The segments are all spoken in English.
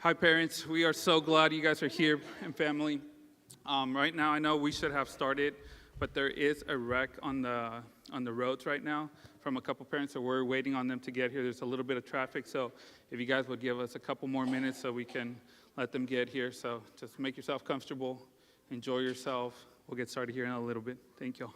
Hi, parents. We are so glad you guys are here and family. Right now, I know we should have started, but there is a wreck on the roads right now from a couple parents, so we're waiting on them to get here. There's a little bit of traffic, so if you guys would give us a couple more minutes so we can let them get here. So just make yourself comfortable, enjoy yourself. We'll get started here in a little bit. Thank you.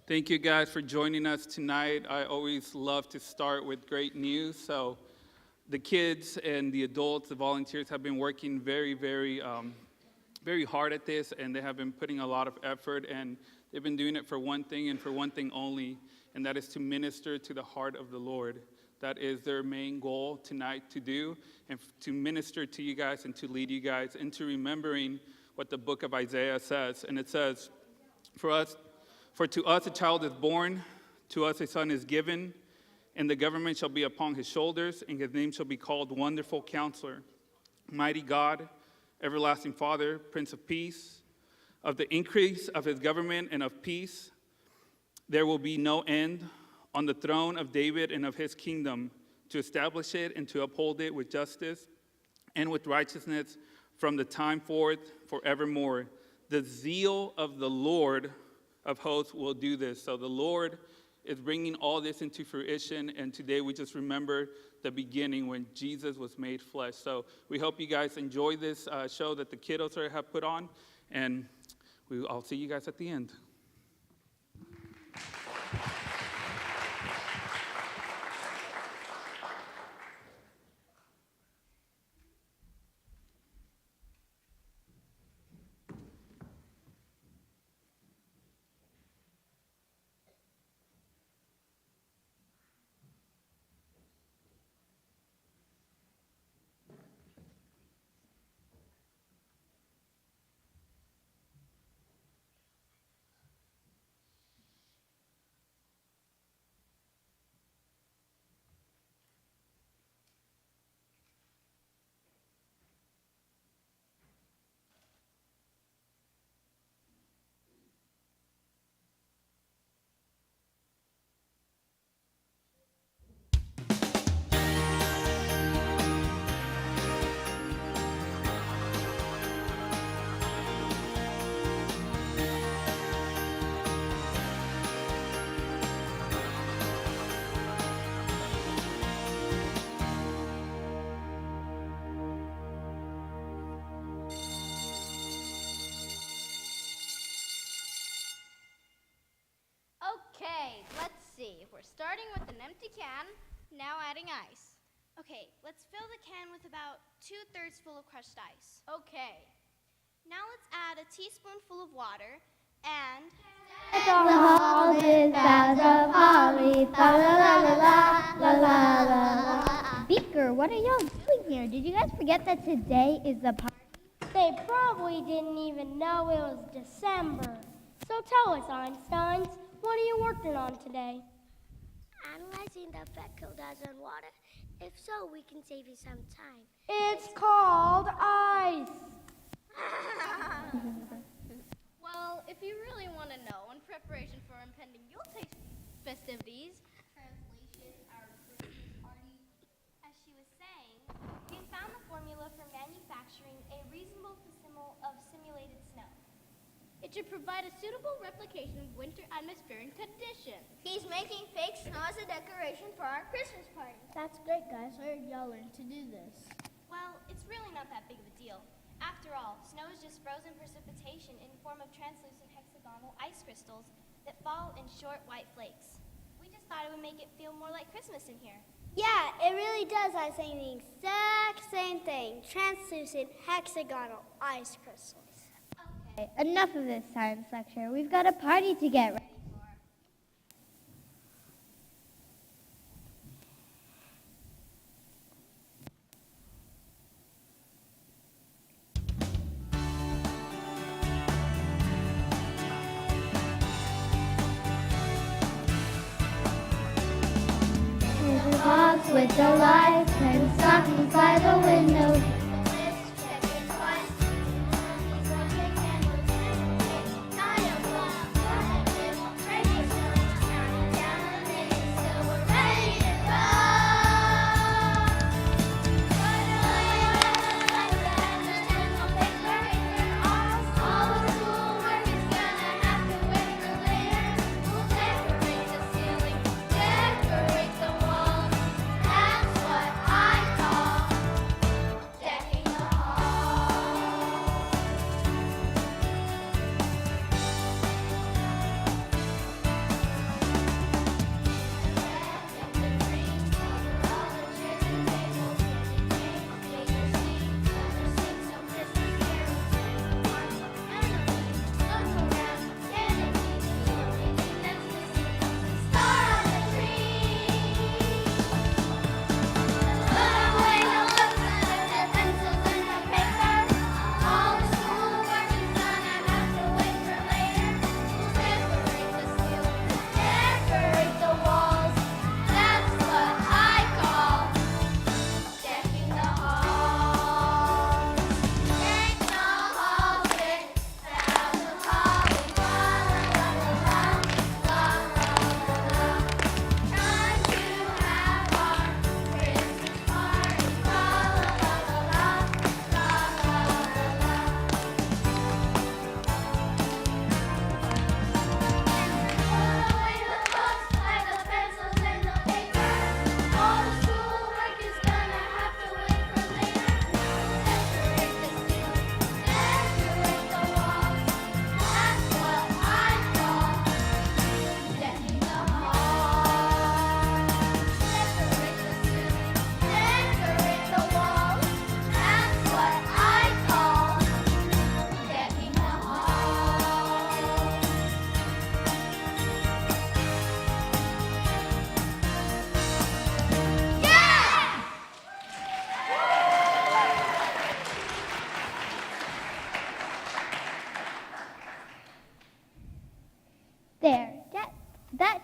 Thank you guys for joining us tonight. I always love to start with great news. So the kids and the adults, the volunteers have been working very hard at this, and they have been putting a lot of effort, and they've been doing it for one thing and for one thing only, and that is to minister to the heart of the Lord. That is their main goal tonight to do, and to minister to you guys and to lead you guys into remembering what the book of Isaiah says. And it says, For to us a child is born, to us a son is given, and the government shall be upon his shoulders, and his name shall be called Wonderful Counselor, Mighty God, Everlasting Father, Prince of Peace. Of the increase of his government and of peace, there will be no end on the throne of David and of his kingdom, to establish it and to uphold it with justice and with righteousness from the time forth forevermore. The zeal of the Lord of hosts will do this. So the Lord is bringing all this into fruition, and today we just remember the beginning when Jesus was made flesh. So we hope you guys enjoy this show that the kiddos have put on, and I'll see you guys at the end. Okay, let's see. We're starting with an empty can, now adding ice. Okay, let's fill the can with about 2/3 full of crushed ice. Okay. Now let's add a teaspoonful of water and The hall is boughs of holly, fa la la la la la la la. Beaker, what are y'all doing here? Did you guys forget that today is the party? They probably didn't even know it was December. So tell us, Einsteins, what are you working on today? Analyzing the effect cold has on water. If so, we can save you some time. It's called ice. Well, if you really want to know, in preparation for impending Yuletide festivities, translation, our Christmas party. As she was saying, we found the formula for manufacturing a reasonable facsimile of simulated snow. it should provide a suitable replication of winter atmospheric conditions. He's making fake snow as a decoration for our Christmas party. That's great, guys. Where did y'all learn to do this? Well, it's really not that big of a deal. After all, snow is just frozen precipitation in the form of translucent hexagonal ice crystals that fall in short white flakes. We just thought it would make it feel more like Christmas in here. Yeah, it really does. I was saying the exact same thing. Translucent hexagonal ice crystals. Okay, enough of this science lecture. We've got a party to get ready for. Box with the lights and stockings by the window.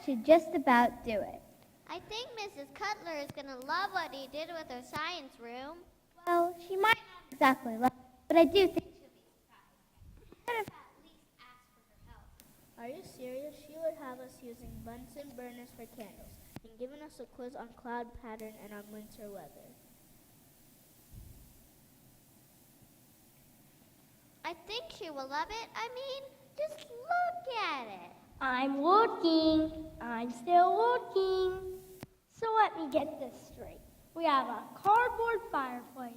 should just about do it. I think Mrs. Cutler is going to love what he did with her science room. Well, she might not exactly love it, but I do think she'll be surprised. Could have at least asked for her help. Are you serious? She would have us using Bunsen burners for candles and giving us a quiz on cloud pattern and on winter weather. I think she will love it. I mean, just look at it. I'm looking. I'm still looking. So let me get this straight. We have a cardboard fireplace,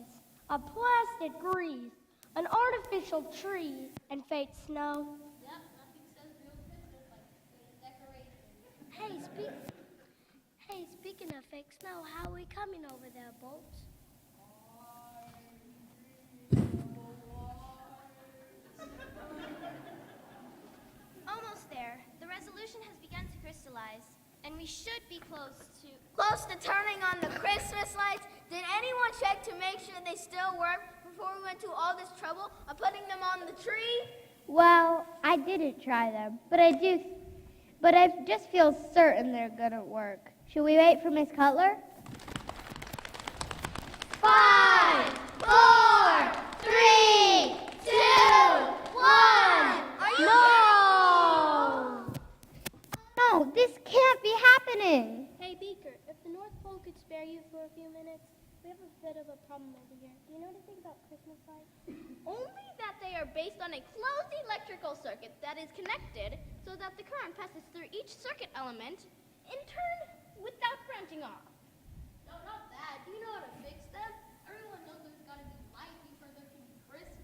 a plastic wreath, an artificial tree, and fake snow. Hey, speaking of fake snow, how are we coming over there, Bolts? Almost there. The resolution has begun to crystallize, and we should be close to... Close to turning on the Christmas lights? Did anyone check to make sure they still work before we went to all this trouble of putting them on the tree? Well, I didn't try them, but I just feel certain they're gonna work. Should we wait for Miss Cutler? 5, 4, 3, 2, 1. No! No, this can't be happening. Hey, Beaker, if the North Pole could spare you for a few minutes, we have a bit of a problem over here. Do you know anything about Christmas lights? Only that they are based on a closed electrical circuit that is connected so that the current passes through each circuit element, in turn, without branching off. No, not that. Do you know how to fix them? Everyone knows there's gotta be light before there can be Christmas.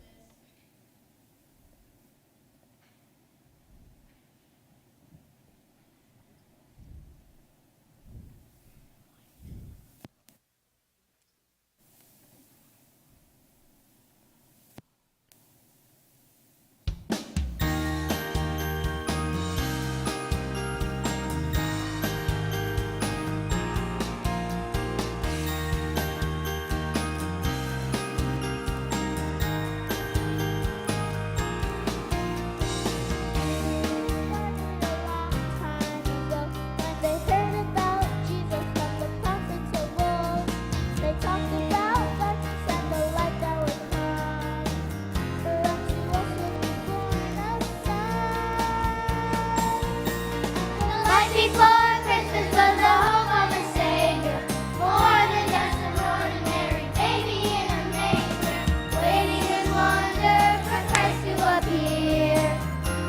Before Christmas was the hope of a Savior, more than just an ordinary baby in a manger, waiting in wonder for Christ to appear.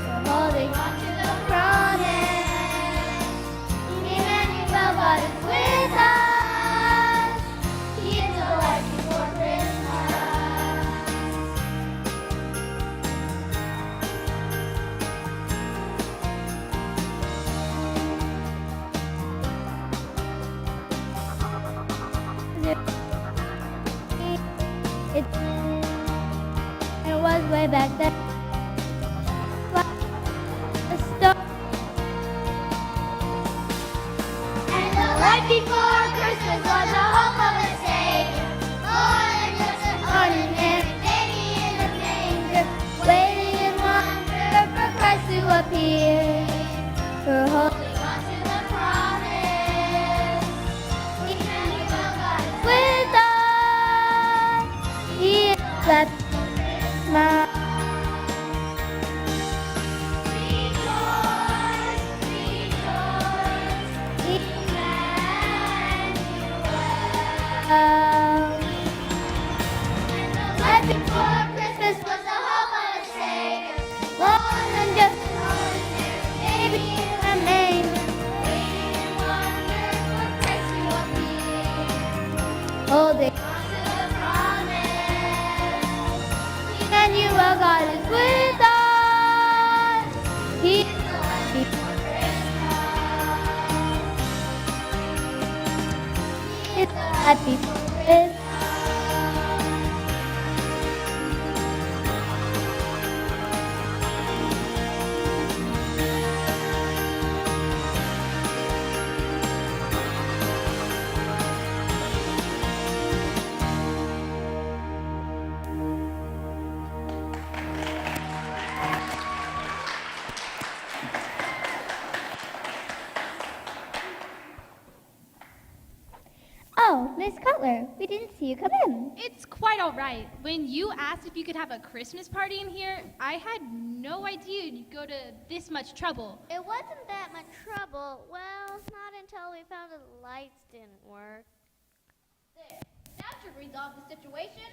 We're holding on to the promise. Emmanuel, God is with us. He is the light before Christmas. It was way back then. The star- And the light before Christmas was the hope of a Savior, more than just an ordinary baby in a manger, waiting in wonder for Christ to appear. We're holding on to the promise. Emmanuel, God is with us. He is that smile. Right before Christmas was the hope of a Savior, More than just an ordinary baby in a manger, waiting in wonder for Christ to appear. holding On to the promise. Emmanuel, God is with us. He is the light before He is the light before Christmas. Cutler, we didn't see you come in. It's quite all right. When you asked if you could have a Christmas party in here, I had no idea you'd go to this much trouble. It wasn't that much trouble. Well, not until we found the lights didn't work. There. That should resolve the situation.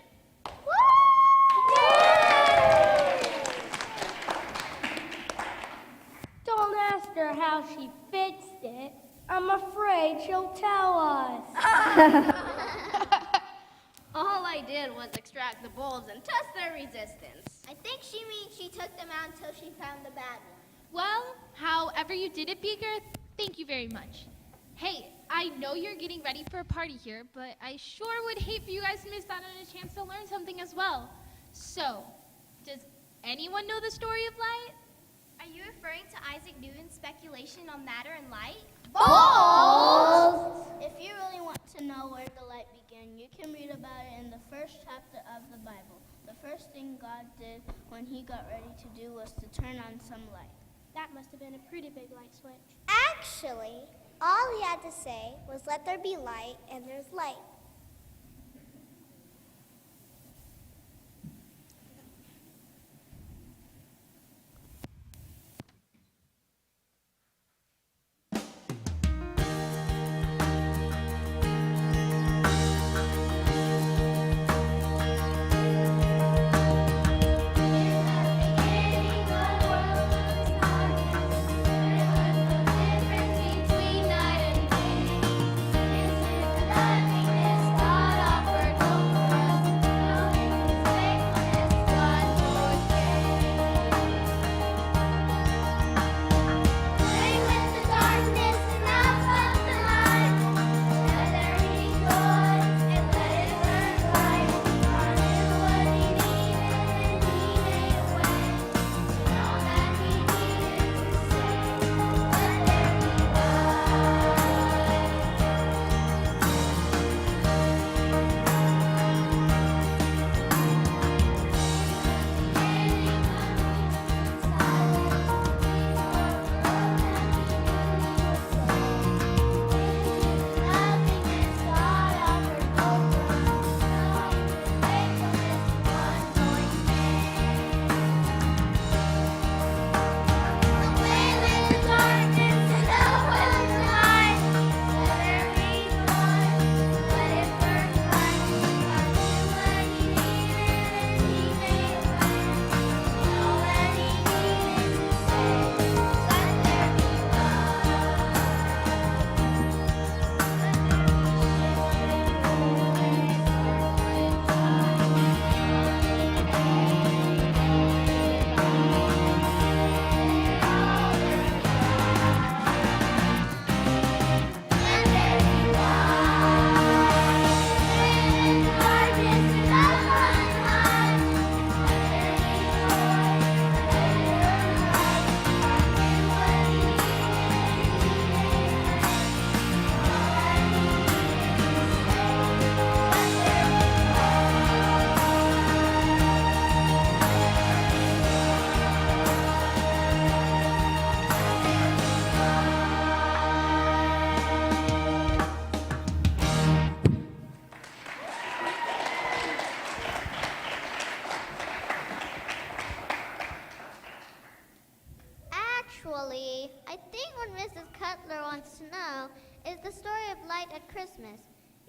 Don't ask her how she fixed it. I'm afraid she'll tell us. All I did was extract the bulbs and test their resistance. I think she means she took them out until she found the bad one. Well, however you did it, Beaker, thank you very much. Hey, I know you're getting ready for a party here, but I sure would hate for you guys to miss out on a chance to learn something as well. So, does anyone know the story of light? Are you referring to Isaac Newton's speculation on matter and light? Balls! If you really want to know where the light began, you can read about it in the first chapter of the Bible. The first thing God did when he got ready to do was to turn on some light. That must have been a pretty big light switch. Actually, all he had to say was, "Let there be light," and there's light. Between night and day, wants to know is the story of light at Christmas.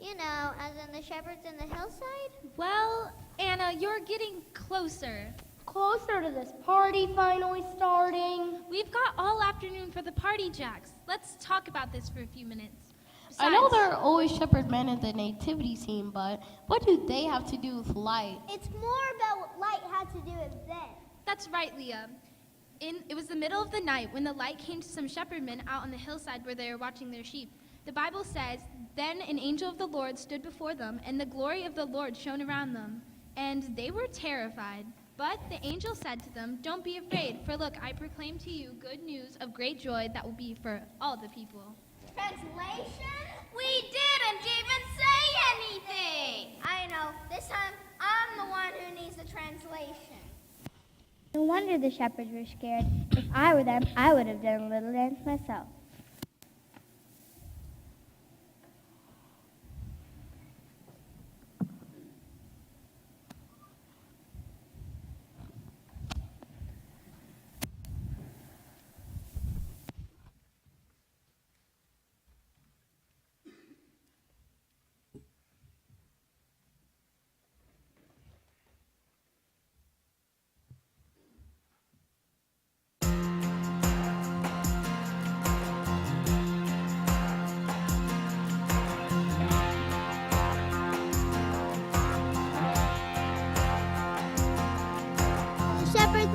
You know, as in the shepherds in the hillside? Well, Anna, you're getting closer. Closer to this party finally starting. We've got all afternoon for the party, Jax. Let's talk about this for a few minutes. I know Besides- there are always shepherd men at the nativity scene, but what do they have to do with light? It's more about what light had to do with them. That's right, Leah. It was the middle of the night when the light came to some shepherd men out on the hillside where they were watching their sheep. The Bible says, "Then an angel of the Lord stood before them, and the glory of the Lord shone around them. And they were terrified. But the angel said to them, 'Don't be afraid, for look, I proclaim to you good news of great joy that will be for all the people.'" Translation? We didn't even say anything! I know. This time, I'm the one who needs the translation. No wonder the shepherds were scared. If I were them, I would have done a little dance myself.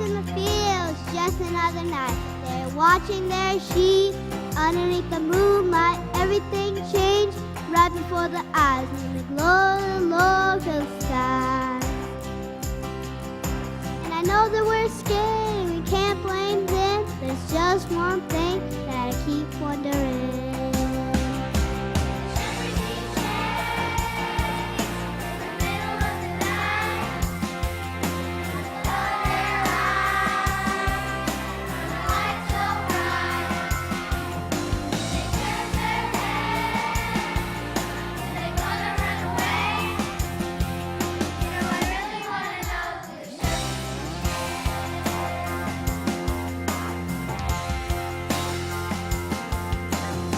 in the fields, just another night. They're watching their sheep underneath the moonlight. Everything changed right before the eyes, and the glory of the Lord filled the sky. And I know that we're scared, we can't blame them. There's just one thing that I keep wondering.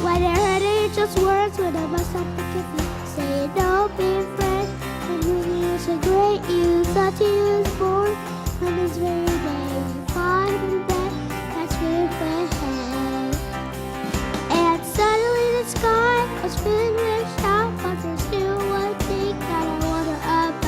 When I heard it, just words when I must have forgiven you. Say don't be afraid. And you is a great you thought he was born on this very day. You find him dead, that's where ahead. And suddenly the sky was filled with shout, but there's still one thing that I wonder about.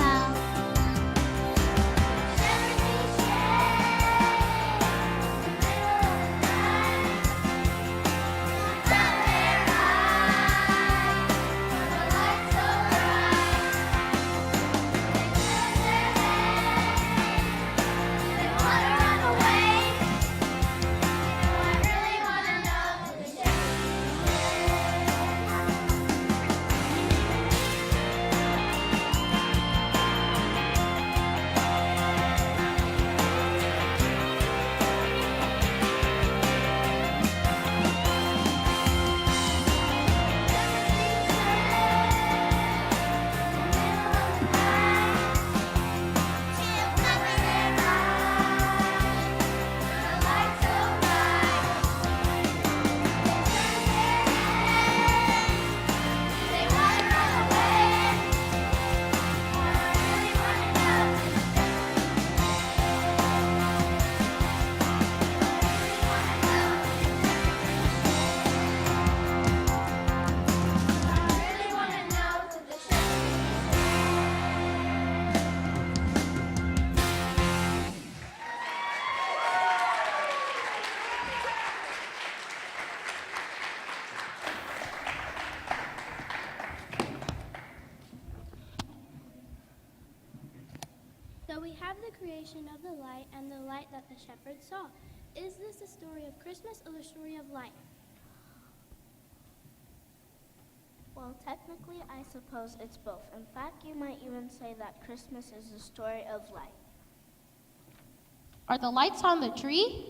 So we have the creation of the light and the light that the shepherds saw. Is this the story of Christmas or the story of light? Well, technically, I suppose it's both. In fact, you might even say that Christmas is the story of light. Are the lights on the tree?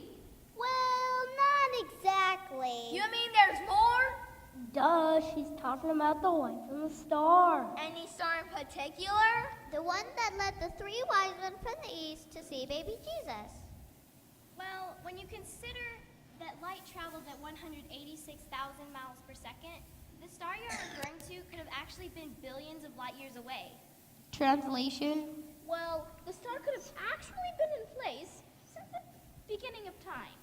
Well, not exactly. You mean there's more? Duh, she's talking about the light from the star. Any star in particular? The one that led the three wise men from the east to see baby Jesus. Well, when you consider that light traveled at 186,000 miles per second, the star you're referring to could have actually been billions of light years away. Translation? Well, the star could have actually been in place since the beginning of time.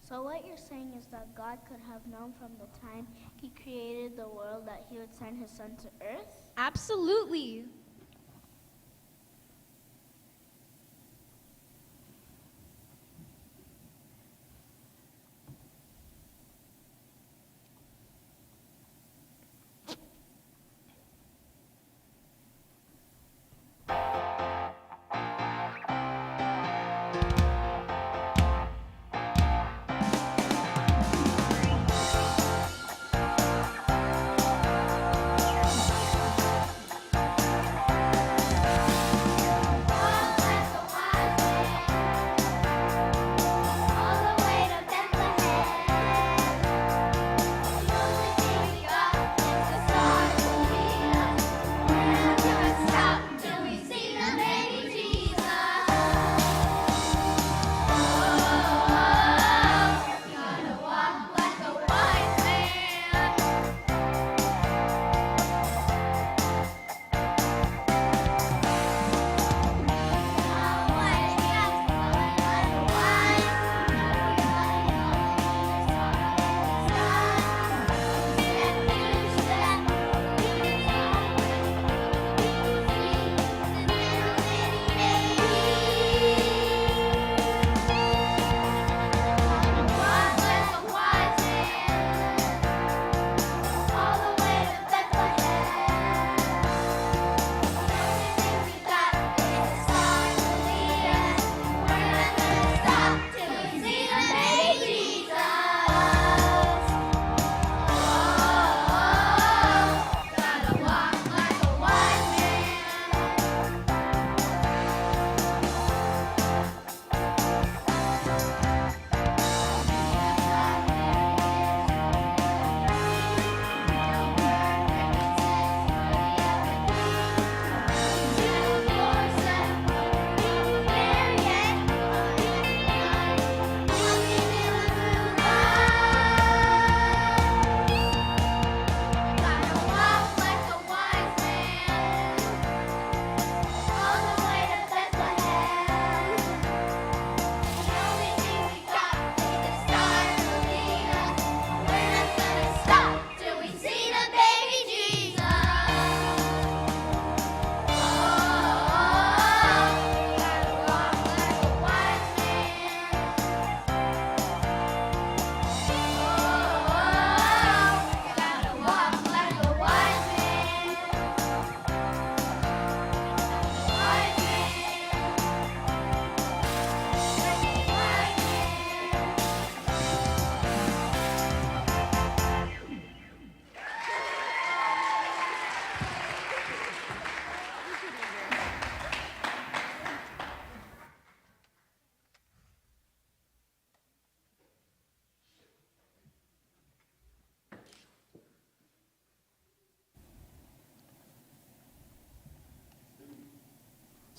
So what you're saying is that God could have known from the time he created the world that he would send his son to earth? Absolutely.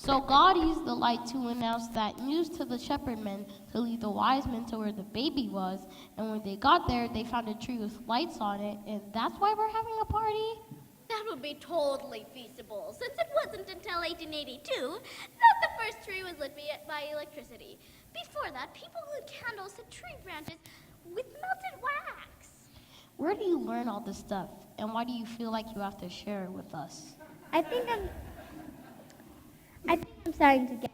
So God used the light to announce that news to the shepherd men to lead the wise men to where the baby was. And when they got there, they found a tree with lights on it, and that's why we're having a party? That would be totally feasible, since it wasn't until 1882 that the first tree was lit by electricity. Before that, people lit candles to tree branches with melted wax. Where do you learn all this stuff, and why do you feel like you have to share it with us? I think I'm starting to get it.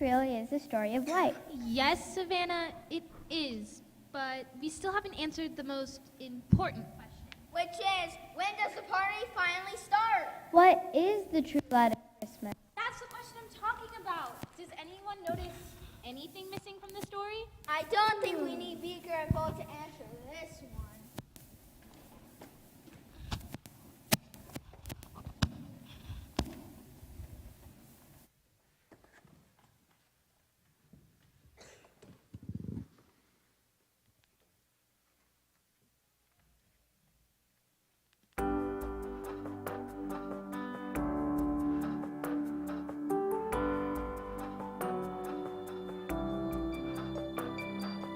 It really is a story of life. Yes, Savannah, it is, but we still haven't answered the most important question. Which is, when does the party finally start? What is the true light of Christmas? That's the question I'm talking about. Does anyone notice anything missing from the story? I don't think we need Beaker and Bo to answer this one.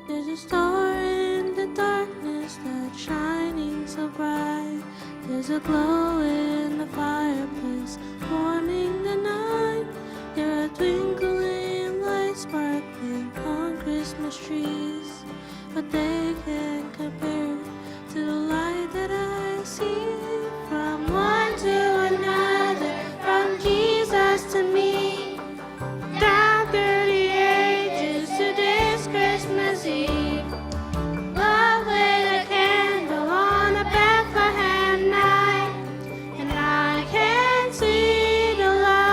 There's a star in the darkness that's shining so bright. There's a glow in the fireplace, warming the night. There are twinkling lights sparkling on Christmas trees, but they can't compare to the light that I see from one to another, from Jesus to me. Down through the ages to this Christmas Eve, love lit a candle on a Bethlehem night, and I can see the light.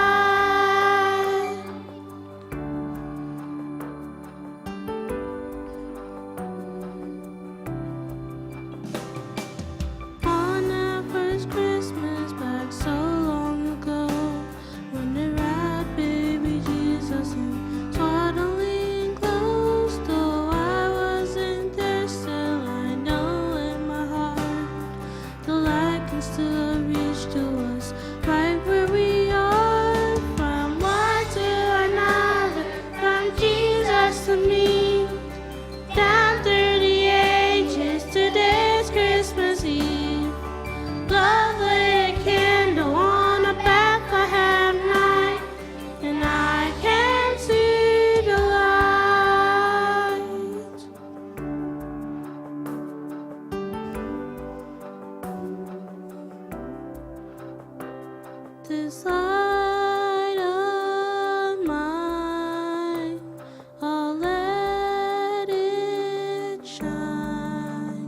On our first Christmas back so long ago, when they wrapped baby Jesus in swaddling clothes, though I wasn't there, still I know in my heart the light can still reach to us right where we are. From one to another, from Jesus to me, down through the ages to this Christmas Eve. Love lit a candle on a Bethlehem night, and I can see the light. This light of mine, I'll let it shine.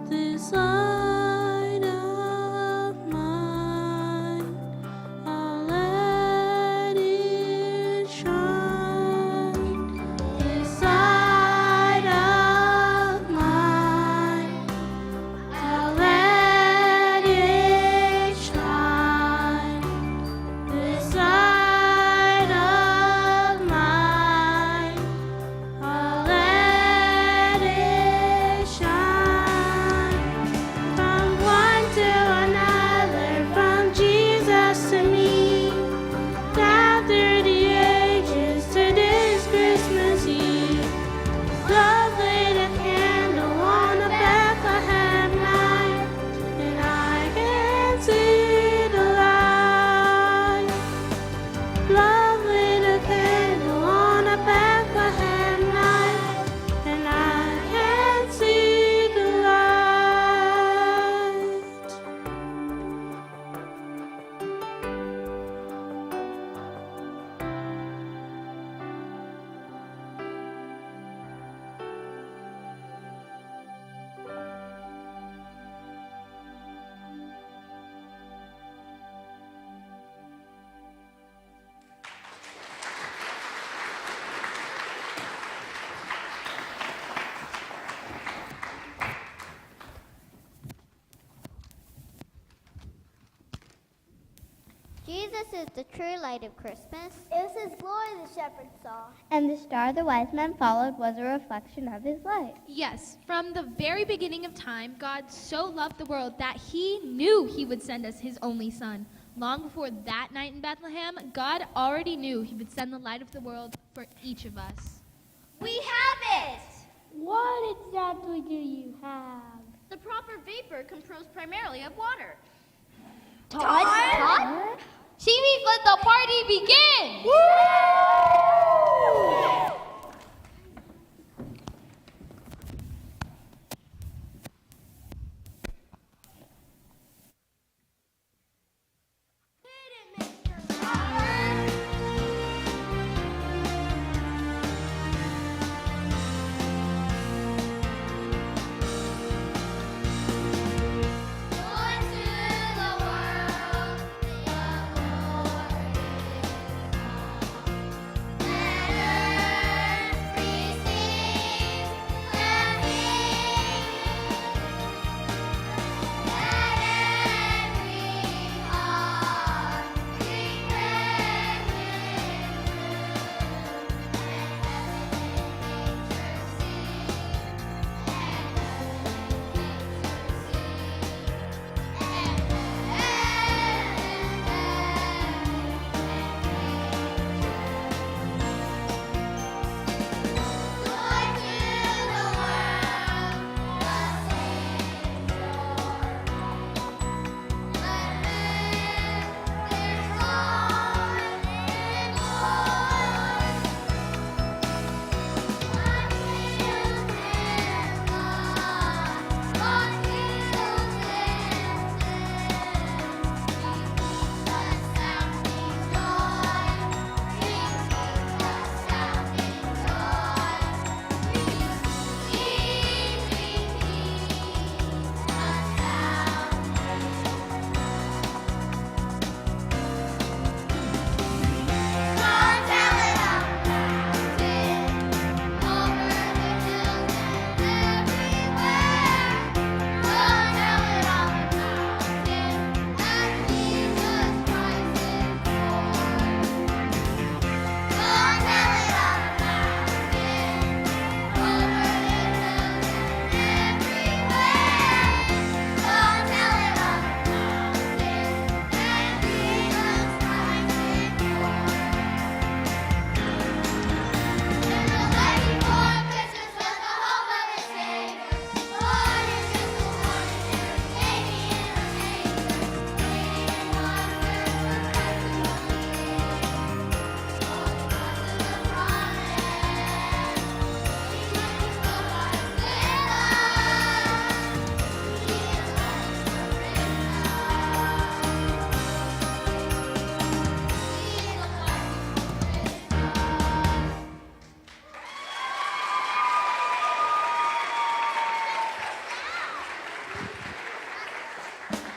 This light of mine, I'll let it shine. This light of mine, I'll let it shine. This light of mine, I'll let it shine. From one to another, from Jesus to me, down through the ages to this Christmas Eve. Love lit a candle on a Bethlehem night, and I can see the light. Love lit a candle on a Bethlehem night, and I can see the light. Jesus is the true light of Christmas. It was his glory the shepherds saw. And the star the wise men followed was a reflection of his light. Yes, from the very beginning of time, God so loved the world that he knew he would send us his only son. Long before that night in Bethlehem, God already knew he would send the light of the world for each of us. We have it! What exactly do you have? The proper vapor composed primarily of water. Todd? She means let the party begin!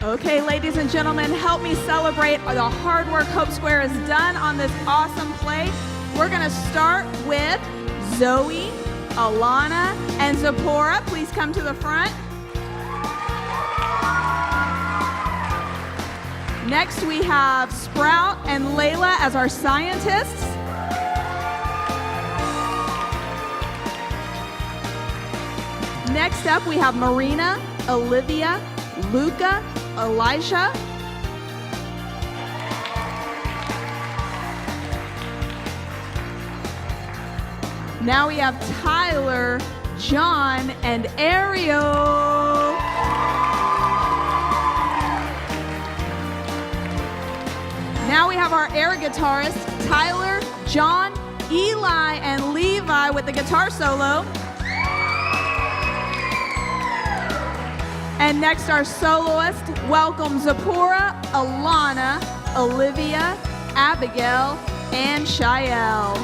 Okay, ladies and gentlemen, help me celebrate the hard work Hope Square has done on this awesome play. We're going to start with Zoe, Alana, and Zipporah. Please come to the front. Next, we have Sprout and Layla as our scientists. Next up, we have Marina, Olivia, Luca, Elijah. Now we have Tyler, John, and Ariel. Now we have our air guitarists, Tyler, John, Eli, and Levi with the guitar solo. And next, our soloist, welcome Zipporah, Alana, Olivia, Abigail, and Shael.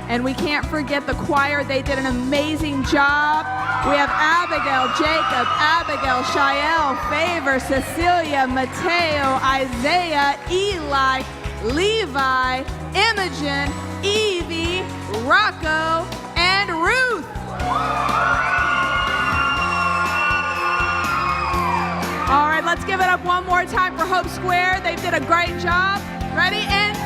And we can't forget the choir. They did an amazing job. We have Abigail, Jacob, Abigail, Shael, Favor, Cecilia, Mateo, Isaiah, Eli, Levi, Imogen, Evie, Rocco, and Ruth. All right, let's give it up one more time for Hope Square. They did a great job. Ready? And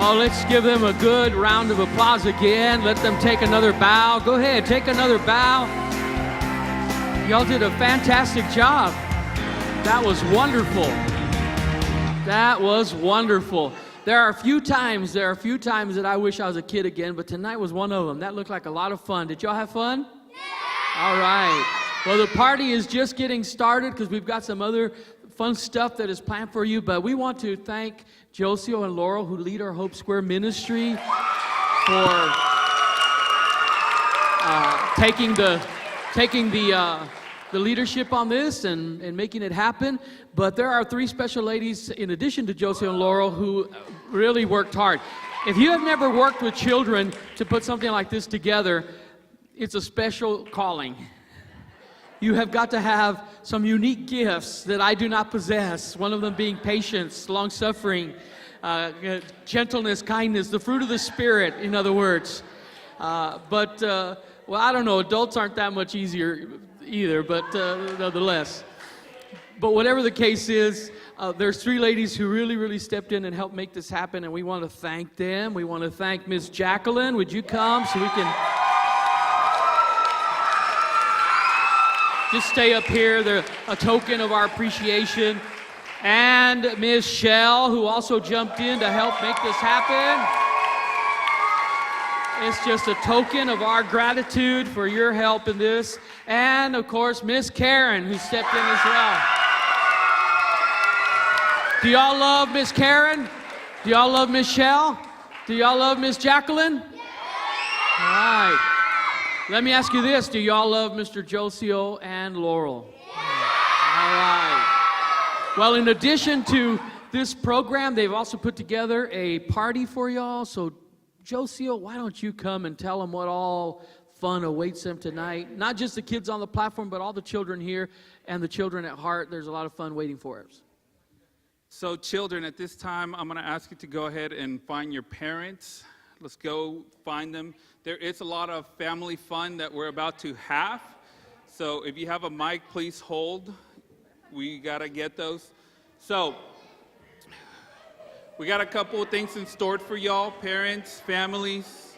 Oh, let's give them a good round of applause again. Let them take another bow. Go ahead, take another bow. Y'all did a fantastic job. That was wonderful. That was wonderful. There are a few times that I wish I was a kid again, but tonight was one of them. That looked like a lot of fun. Did y'all have fun? Yeah! All right. Well, the party is just getting started because we've got some other fun stuff that is planned for you, but we want to thank Josio and Laurel, who lead our Hope Square ministry, for taking the leadership on this and making it happen. But there are 3 special ladies, in addition to Josio and Laurel, who really worked hard. If you have never worked with children to put something like this together, it's a special calling. You have got to have some unique gifts that I do not possess, one of them being patience, long-suffering, gentleness, kindness, the fruit of the Spirit, in other words. Well, I don't know, adults aren't that much easier either, but nonetheless. But whatever the case is, there's 3 ladies who really stepped in and helped make this happen, and we want to thank them. We want to thank Miss Jacqueline. Would you come so we can just stay up here? They're a token of our appreciation. And Miss Shell, who also jumped in to help make this happen. It's just a token of our gratitude for your help in this. And, of course, Miss Karen, who stepped in as well. Do y'all love Miss Karen? Do y'all love Miss Shell? Do y'all love Miss Jacqueline? All right. Let me ask you this. Do y'all love Mr. Josio and Laurel? All right. Well, in addition to this program, they've also put together a party for y'all. So, Josio, why don't you come and tell them what all fun awaits them tonight? Not just the kids on the platform, but all the children here and the children at heart. There's a lot of fun waiting for us. So children, at this time, I'm going to ask you to go ahead and find your parents. Let's go find them. There is a lot of family fun that we're about to have. So if you have a mic, please hold. We got to get those. So we got a couple of things in store for y'all, parents, families.